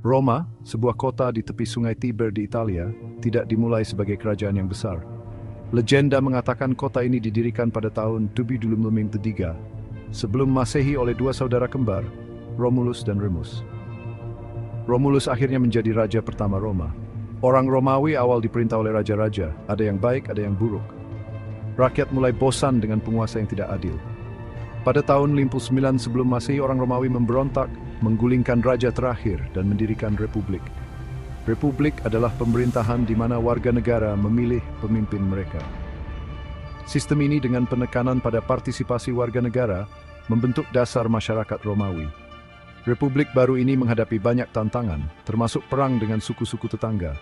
Roma, sebuah kota di tepi sungai Tiber di Italia, tidak dimulai sebagai kerajaan yang besar. Legenda mengatakan kota ini didirikan pada tahun 703 sebelum Masehi oleh dua saudara kembar, Romulus dan Remus. Romulus akhirnya menjadi raja pertama Roma. Orang Romawi awal diperintah oleh raja-raja, ada yang baik, ada yang buruk. Rakyat mulai bosan dengan penguasa yang tidak adil. Pada tahun 59 sebelum Masehi, orang Romawi memberontak, menggulingkan raja terakhir dan mendirikan republik. Republik adalah pemerintahan di mana warga negara memilih pemimpin mereka. Sistem ini dengan penekanan pada partisipasi warga negara membentuk dasar masyarakat Romawi. Republik baru ini menghadapi banyak tantangan, termasuk perang dengan suku-suku tetangga.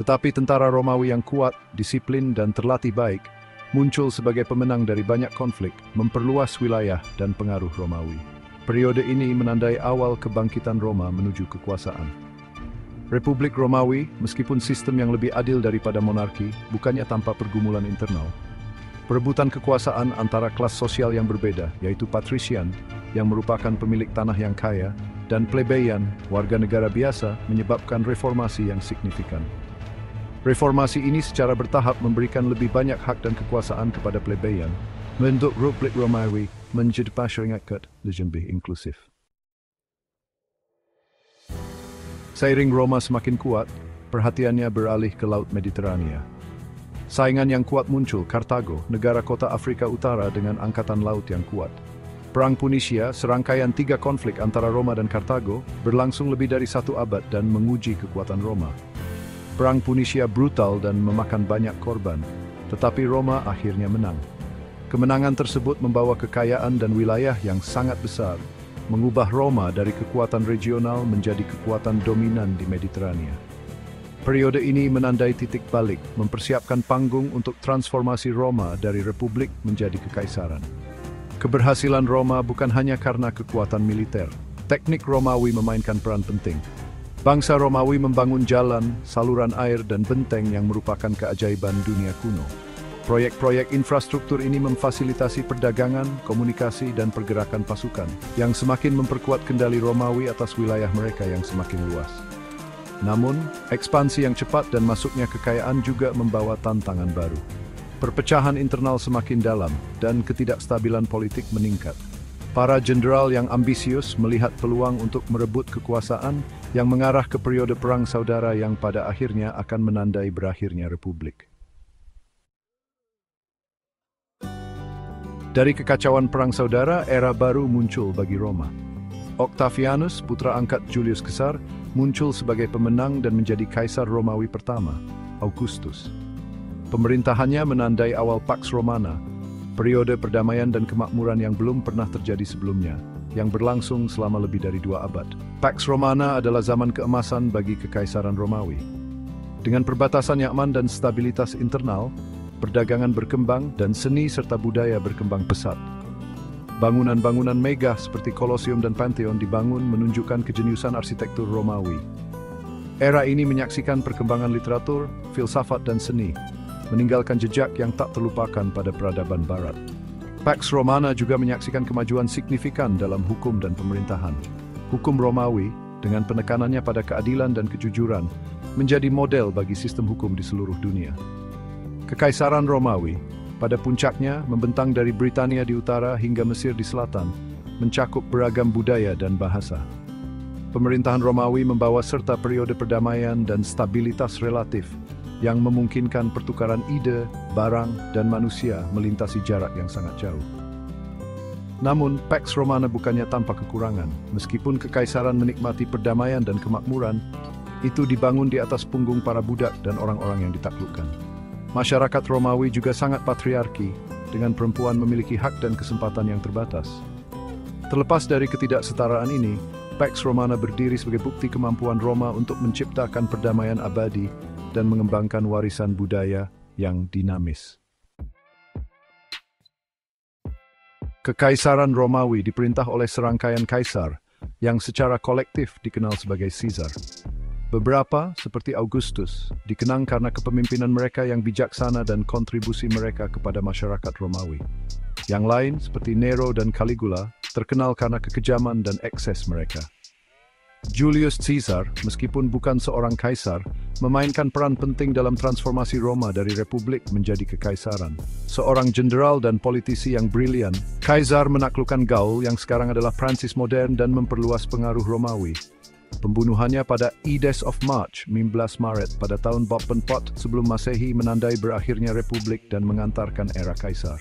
Tetapi tentara Romawi yang kuat, disiplin, dan terlatih baik muncul sebagai pemenang dari banyak konflik, memperluas wilayah dan pengaruh Romawi. Periode ini menandai awal kebangkitan Roma menuju kekuasaan. Republik Romawi, meskipun sistem yang lebih adil daripada monarki, bukannya tanpa pergumulan internal. Perebutan kekuasaan antara kelas sosial yang berbeda, yaitu patrician, yang merupakan pemilik tanah yang kaya, dan plebeian, warga negara biasa, menyebabkan reformasi yang signifikan. Reformasi ini secara bertahap memberikan lebih banyak hak dan kekuasaan kepada plebeian, membentuk Republik Romawi menjadi masyarakat lebih inklusif. Seiring Roma semakin kuat, perhatiannya beralih ke Laut Mediterania. Saingan yang kuat muncul, Kartago, negara kota Afrika Utara dengan angkatan laut yang kuat. Perang Punisia, serangkaian 3 konflik antara Roma dan Kartago, berlangsung lebih dari 1 abad dan menguji kekuatan Roma. Perang Punisia brutal dan memakan banyak korban, tetapi Roma akhirnya menang. Kemenangan tersebut membawa kekayaan dan wilayah yang sangat besar, mengubah Roma dari kekuatan regional menjadi kekuatan dominan di Mediterania. Periode ini menandai titik balik, mempersiapkan panggung untuk transformasi Roma dari republik menjadi kekaisaran. Keberhasilan Roma bukan hanya karena kekuatan militer. Teknik Romawi memainkan peran penting. Bangsa Romawi membangun jalan, saluran air, dan benteng yang merupakan keajaiban dunia kuno. Proyek-proyek infrastruktur ini memfasilitasi perdagangan, komunikasi, dan pergerakan pasukan, yang semakin memperkuat kendali Romawi atas wilayah mereka yang semakin luas. Namun, ekspansi yang cepat dan masuknya kekayaan juga membawa tantangan baru. Perpecahan internal semakin dalam, dan ketidakstabilan politik meningkat. Para jenderal yang ambisius melihat peluang untuk merebut kekuasaan yang mengarah ke periode perang saudara yang pada akhirnya akan menandai berakhirnya republik. Dari kekacauan perang saudara, era baru muncul bagi Roma. Octavianus, putra angkat Julius Caesar, muncul sebagai pemenang dan menjadi kaisar Romawi pertama, Augustus. Pemerintahannya menandai awal Pax Romana, periode perdamaian dan kemakmuran yang belum pernah terjadi sebelumnya, yang berlangsung selama lebih dari 2 abad. Pax Romana adalah zaman keemasan bagi kekaisaran Romawi. Dengan perbatasan yang aman dan stabilitas internal, perdagangan berkembang dan seni serta budaya berkembang pesat. Bangunan-bangunan megah seperti Kolosium dan Pantheon dibangun menunjukkan kejeniusan arsitektur Romawi. Era ini menyaksikan perkembangan literatur, filsafat, dan seni, meninggalkan jejak yang tak terlupakan pada peradaban Barat. Pax Romana juga menyaksikan kemajuan signifikan dalam hukum dan pemerintahan. Hukum Romawi, dengan penekanannya pada keadilan dan kejujuran, menjadi model bagi sistem hukum di seluruh dunia. Kekaisaran Romawi, pada puncaknya membentang dari Britania di utara hingga Mesir di selatan, mencakup beragam budaya dan bahasa. Pemerintahan Romawi membawa serta periode perdamaian dan stabilitas relatif, yang memungkinkan pertukaran ide, barang, dan manusia melintasi jarak yang sangat jauh. Namun, Pax Romana bukannya tanpa kekurangan. Meskipun kekaisaran menikmati perdamaian dan kemakmuran, itu dibangun di atas punggung para budak dan orang-orang yang ditaklukkan. Masyarakat Romawi juga sangat patriarki, dengan perempuan memiliki hak dan kesempatan yang terbatas. Terlepas dari ketidaksetaraan ini, Pax Romana berdiri sebagai bukti kemampuan Roma untuk menciptakan perdamaian abadi dan mengembangkan warisan budaya yang dinamis. Kekaisaran Romawi diperintah oleh serangkaian kaisar yang secara kolektif dikenal sebagai Caesar. Beberapa, seperti Augustus, dikenang karena kepemimpinan mereka yang bijaksana dan kontribusi mereka kepada masyarakat Romawi. Yang lain, seperti Nero dan Caligula, terkenal karena kekejaman dan ekses mereka. Julius Caesar, meskipun bukan seorang kaisar, memainkan peran penting dalam transformasi Roma dari republik menjadi kekaisaran. Seorang jenderal dan politisi yang brilian, Kaisar menaklukkan Gaul yang sekarang adalah Prancis modern dan memperluas pengaruh Romawi. Pembunuhannya pada Ides of March, 15 Maret pada tahun 44 sebelum Masehi menandai berakhirnya republik dan mengantarkan era kaisar.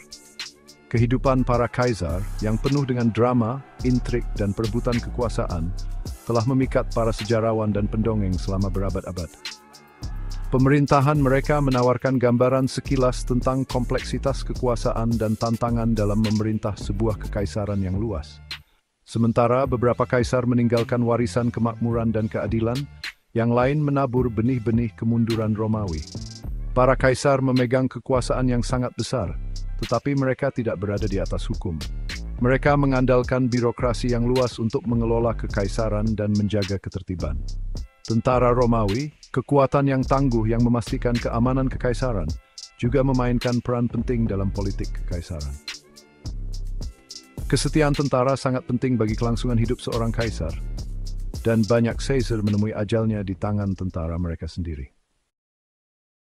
Kehidupan para kaisar yang penuh dengan drama, intrik, dan perebutan kekuasaan telah memikat para sejarawan dan pendongeng selama berabad-abad. Pemerintahan mereka menawarkan gambaran sekilas tentang kompleksitas kekuasaan dan tantangan dalam memerintah sebuah kekaisaran yang luas. Sementara beberapa kaisar meninggalkan warisan kemakmuran dan keadilan, yang lain menabur benih-benih kemunduran Romawi. Para kaisar memegang kekuasaan yang sangat besar, tetapi mereka tidak berada di atas hukum. Mereka mengandalkan birokrasi yang luas untuk mengelola kekaisaran dan menjaga ketertiban. Tentara Romawi, kekuatan yang tangguh yang memastikan keamanan kekaisaran, juga memainkan peran penting dalam politik kekaisaran. Kesetiaan tentara sangat penting bagi kelangsungan hidup seorang kaisar, dan banyak Caesar menemui ajalnya di tangan tentara mereka sendiri.